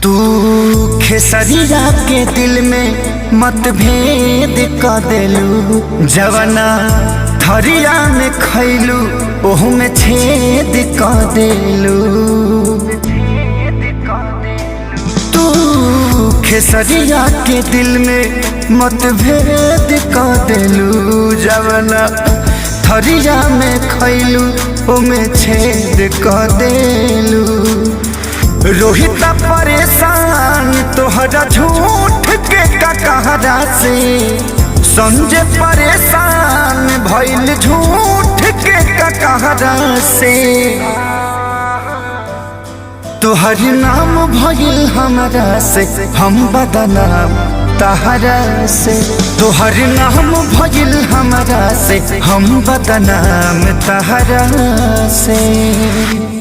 तू खेसरिया के दिल में मतभेद क देलू, जवना थरिया में खैलू ओहू में छेद क देलू। तू खेसरिया के दिल में मतभेद क देलू, जवना थरिया में खैलू ओमे छेद क देलू। रोहित परेशान तोहरा झूठ के कहरा से, संजय परेशान भइल झूठ के कहरा से। तोहर नाम भइल हमरा से, हम बदनाम तहरा से। तोहर नाम भइल हमरा से, हम बदनाम तहरा से।